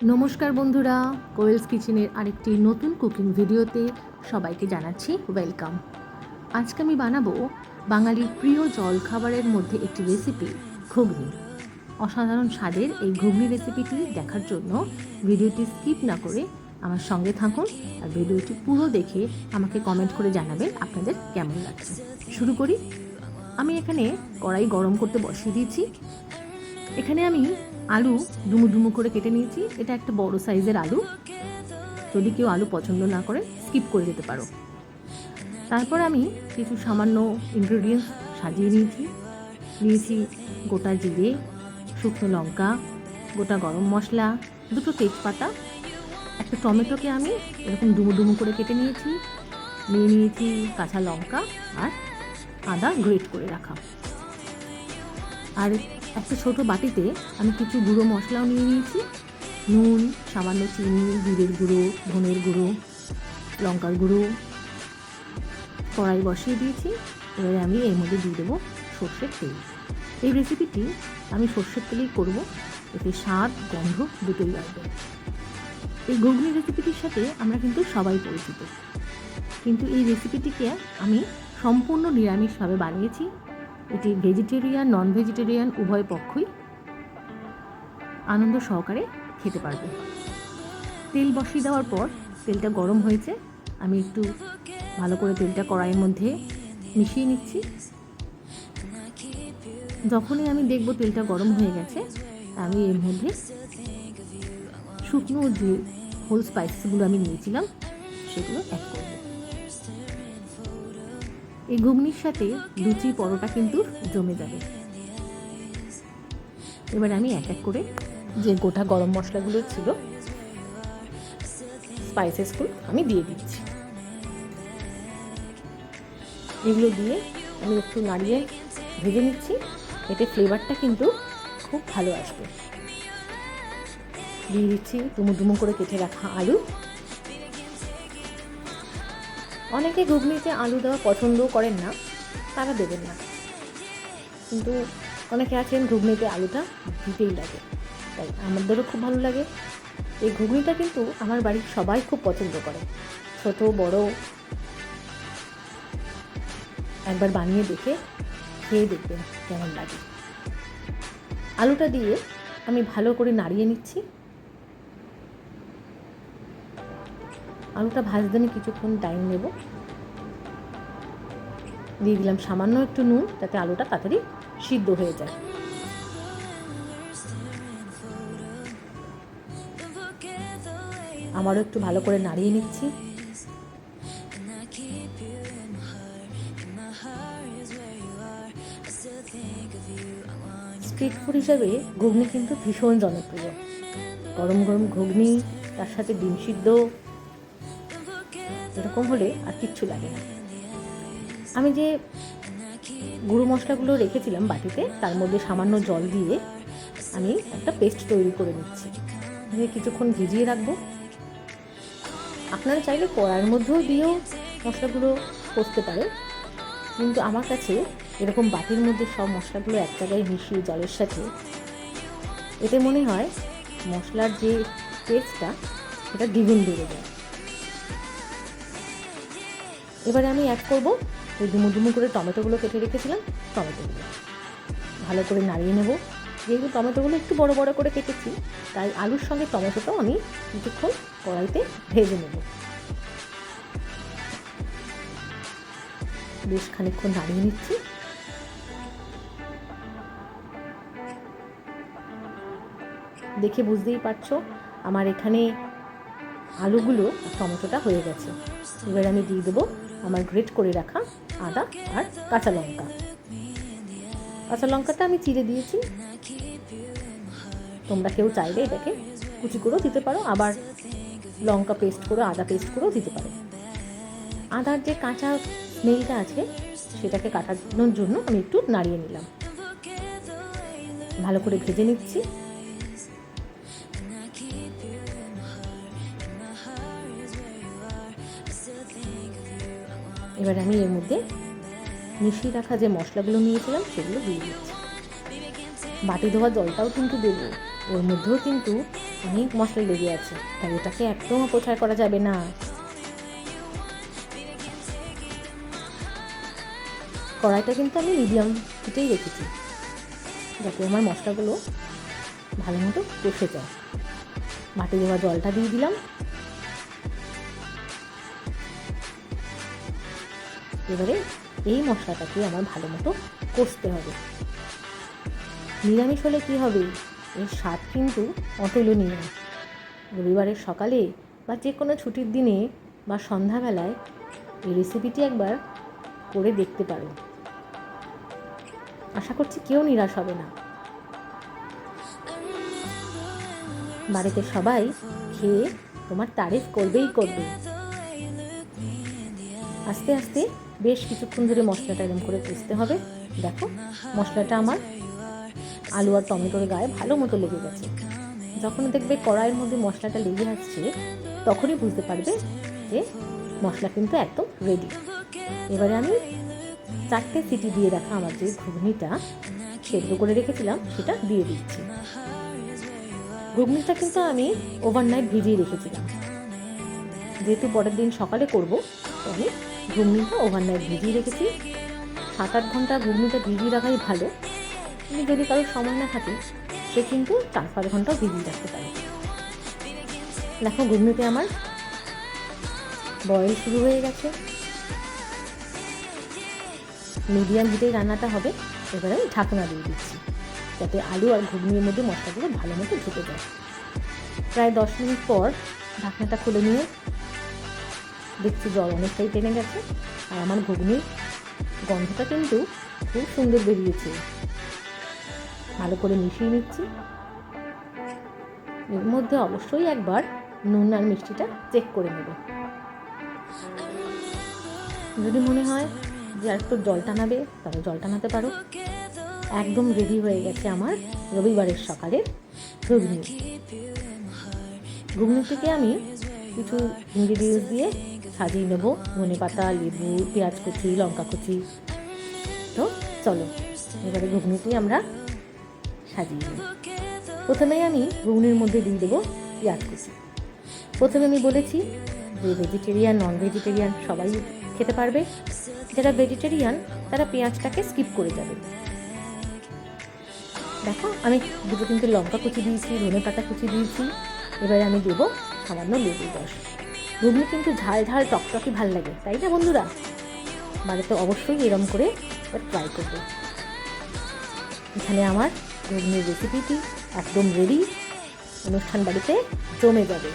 নমস্কার বন্ধুরা, কোয়েলস কিচেনের আরেকটি নতুন কুকিং ভিডিওতে সবাইকে জানাচ্ছি ওয়েলকাম। আজকে আমি বানাবো বাঙালির প্রিয় জলখাবারের মধ্যে একটি রেসিপি, ঘুগনি। অসাধারণ স্বাদের এই ঘুগনি রেসিপিটি দেখার জন্য ভিডিওটি স্কিপ না করে আমার সঙ্গে থাকুন আর ভিডিওটি পুরো দেখে আমাকে কমেন্ট করে জানাবেন আপনাদের কেমন লাগছে। শুরু করি। আমি এখানে কড়াই গরম করতে বসিয়ে দিয়েছি। এখানে আমি আলু ডুমু ডুমু করে কেটে নিয়েছি। এটা একটা বড় সাইজের আলু, যদি কেউ আলু পছন্দ না করে স্কিপ করে যেতে পারো। তারপর আমি কিছু সামান্য ইনগ্রেডিয়েন্টস সাজিয়ে নিয়েছি গোটা জিরে, শুকনো লঙ্কা, গোটা গরম মশলা, দুটো তেজপাতা, একটা টমেটোকে আমি এরকম ডুমু ডুমু করে কেটে নিয়েছি কাঁচা লঙ্কা আর আদা গ্রেট করে রাখা। আর একটা ছোট বাটিতে আমি কিছু গুঁড়ো মশলাও নিয়ে নিয়েছি, নুন, সামান্য চিনি, জিরের গুঁড়ো, ধনের গুঁড়ো, লঙ্কার গুঁড়ো। কড়াই বসিয়ে দিয়েছি। এবারে আমি এর মধ্যে দিয়ে দেবো সর্ষের তেল। এই রেসিপিটি আমি সর্ষের তেলেই করব, এতে স্বাদ গন্ধ দুটোই আসবে। এই ঘুগনি রেসিপিটির সাথে আমরা কিন্তু সবাই পরিচিত, কিন্তু এই রেসিপিটিকে আমি সম্পূর্ণ নিরামিষভাবে বানিয়েছি। এটি ভেজিটেরিয়ান, নন ভেজিটেরিয়ান উভয় পক্ষই আনন্দ সহকারে খেতে পারবে। তেল বসিয়ে দেওয়ার পর তেলটা গরম হয়েছে, আমি একটু ভালো করে তেলটা কড়াইয়ের মধ্যে মিশিয়ে নিচ্ছি। যখনই আমি দেখব তেলটা গরম হয়ে গেছে, আমি এর মধ্যে শুকনো যে হোল স্পাইসগুলো আমি নিয়েছিলাম সেগুলো অ্যাড করব। এই ঘুগনির সাথে লুচি পরোটা কিন্তু জমে যাবে। এবার আমি এক এক করে যে গোটা গরম মশলাগুলো ছিল, স্পাইসেসগুলো আমি দিয়ে দিচ্ছি। এগুলো দিয়ে আমি একটু নাড়িয়ে ভেজে নিচ্ছি, এতে ফ্লেভারটা কিন্তু খুব ভালো আসবে। দিয়ে দিচ্ছি ডুমু ডুমু করে কেটে রাখা আলু। অনেকে ঘুগনিতে আলু দেওয়া পছন্দ করেন না, তারা দেবেন না, কিন্তু অনেকে আছেন ঘুগনিতে আলুটা দিতেই লাগে, তাই আমাদেরও খুব ভালো লাগে। এই ঘুগনিটা কিন্তু আমার বাড়ির সবাই খুব পছন্দ করে, ছোট বড়। একবার বানিয়ে দেখে খেয়ে দেখবেন কেমন লাগে। আলুটা দিয়ে আমি ভালো করে নাড়িয়ে নিচ্ছি। আলুটা ভাজতে আমি কিছুক্ষণ টাইম নেব। দিয়ে দিলাম সামান্য একটু নুন, যাতে আলুটা তাড়াতাড়ি সিদ্ধ হয়ে যায়। আমারও একটু ভালো করে নাড়িয়ে নিচ্ছি। স্ট্রিট ফুড হিসেবে ঘুগনি কিন্তু ভীষণ জনপ্রিয়। গরম গরম ঘুগনি, তার সাথে ডিম সিদ্ধ, এরকম হলে আর কিচ্ছু লাগে না। আমি যে গুঁড়ো মশলাগুলো রেখেছিলাম বাটিতে, তার মধ্যে সামান্য জল দিয়ে আমি একটা পেস্ট তৈরি করে নিচ্ছি। কিছুক্ষণ ভিজিয়ে রাখবো। আপনারা চাইলে কড়াইয়ের মধ্যেও দিয়েও মশলাগুলো কষতে পারেন, কিন্তু আমার কাছে এরকম বাটির মধ্যে সব মশলাগুলো এক জায়গায় মিশিয়ে জলের সাথে, এতে মনে হয় মশলার যে টেস্টটা সেটা দ্বিগুণ বেড়ে যায়। এবারে আমি অ্যাড করবো ওই ডুমু ডুমু করে টমেটোগুলো কেটে রেখেছিলাম, টমেটোগুলো ভালো করে নাড়িয়ে নেব। যেহেতু টমেটোগুলো একটু বড় বড় করে কেটেছি, তাই আলুর সঙ্গে টমেটোটাও আমি কিছুক্ষণ কড়াইতে ভেজে নেব। বেশ খানিকক্ষণ নাড়িয়ে নিচ্ছি। দেখে বুঝতেই পারছো আমার এখানে আলুগুলো আর টমেটোটা হয়ে গেছে। এবার আমি দিয়ে দেবো আমার গ্রেট করে রাখা আদা আর কাঁচা লঙ্কা। কাঁচা লঙ্কাটা আমি চিড়ে দিয়েছি, তোমরা কেউ চাইলে এটাকে কুচি করেও দিতে পারো, আবার লঙ্কা পেস্ট করে আদা পেস্ট করেও দিতে পারো। আদার যে কাঁচা স্মেলটা আছে সেটাকে কাটানোর জন্য আমি একটু নাড়িয়ে নিলাম। ভালো করে ভেজে নিচ্ছি। এবার আমি এর মধ্যে মিশিয়ে রাখা যে মশলাগুলো নিয়েছিলাম সেগুলো দিয়ে দিচ্ছি। বাটি ধোয়া জলটাও কিন্তু দেবো, ওর মধ্যেও কিন্তু অনেক মশলা লেগে আছে, তাই এটাকে একদম অপচয় করা যাবে না। কড়াইটা কিন্তু আমি মিডিয়াম হিটেই রেখেছি, যাতে আমার মশলাগুলো ভালো মতো কষে যায়। মাটি দেওয়া জলটা দিয়ে দিলাম। এবারে এই মশলাটাকে আমার ভালো মতো কষতে হবে। নিরামিষ হলে কী হবে, এর স্বাদ কিন্তু অতুলনীয়। রবিবারের সকালে বা যে কোনো ছুটির দিনে বা সন্ধ্যাবেলায় এই রেসিপিটি একবার করে দেখতে পারো। আশা করছি কেউ নিরাশ হবে না। বাড়িতে সবাই খেয়ে তোমার তারিফ করবেই করবে। আস্তে আস্তে বেশ কিছুক্ষণ ধরে মশলাটা এরকম করে কষতে হবে। দেখো মশলাটা আমার আলু আর টমেটোর গায়ে ভালো মতো লেগে গেছে। যখন দেখবে কড়াইয়ের মধ্যে মশলাটা লেগে আসছে, তখনই বুঝতে পারবে যে মশলা কিন্তু একদম রেডি। এবারে আমি 4টে সিটি দিয়ে রাখা আমার যে ঘুগনিটা সেদ্ধ করে রেখেছিলাম সেটা দিয়ে দিচ্ছি। ঘুগনিটা কিন্তু আমি ওভারনাইট ভিজিয়ে রেখেছিলাম, যেহেতু পরের দিন সকালে করব, তো আমি ঘুগনিটা ওভারনাইট ভিজিয়ে রেখেছি। 7-8 ঘন্টা ঘুগনিটা ভিজিয়ে রাখাই ভালো। কিন্তু যদি কারোর সময় না থাকে, সে কিন্তু 4-5 ঘন্টাও ভিজিয়ে রাখতে পারে। দেখো ঘুগনিতে আমার বয়েল শুরু হয়ে গেছে। মিডিয়াম হিটে রান্নাটা হবে। এবারে আমি ঢাকনা দিয়ে দিচ্ছি, যাতে আলু আর ঘুগনির মধ্যে মশলাগুলো ভালো মতো ঢুকে যায়। প্রায় 10 মিনিট পর ঢাকনাটা খুলে নিয়ে দেখছি জল অনেকটাই টেনে গেছে, আর আমার ঘুগনির গন্ধটা কিন্তু খুব সুন্দর বেরিয়েছে। ভালো করে মিশিয়ে নিচ্ছি। এর মধ্যে অবশ্যই একবার নুন আর মিষ্টিটা চেক করে নেব। যদি মনে হয় যে আর একটু জল টানাবে, তবে জল টানাতে পারো। একদম রেডি হয়ে গেছে আমার রবিবারের সকালের ঘুগনি। ঘুগনি থেকে আমি কিছু ইনগ্রিডিয়েন্টস দিয়ে সাজিয়ে নেব, ধনেপাতা, লেবু, পেঁয়াজ কুচি, লঙ্কা কুচি। তো চলো এবারে ঘুগনিটি আমরা সাজিয়ে নেব। প্রথমেই আমি ঘুগনির মধ্যে দিয়ে দেবো পেঁয়াজ কুচি। প্রথমে আমি বলেছি যে ভেজিটেরিয়ান নন ভেজিটেরিয়ান সবাই খেতে পারবে। যারা ভেজিটেরিয়ান তারা পেঁয়াজটাকে স্কিপ করে যাবে। দেখো আমি 2-3টে লঙ্কা কুচি দিয়েছি, ধনেপাতা কুচি দিয়েছি। এবারে আমি দেবো সামান্য লেবুর রস। ঘুগনি কিন্তু ঝাল ঝাল টকটকি ভাল লাগে, তাই না বন্ধুরা? বাড়িতে অবশ্যই এরম করে ট্রাই করবে। এখানে আমার ঘুগনির রেসিপিটি একদম রেডি। অনুষ্ঠান বাড়িতে জমে যাবে।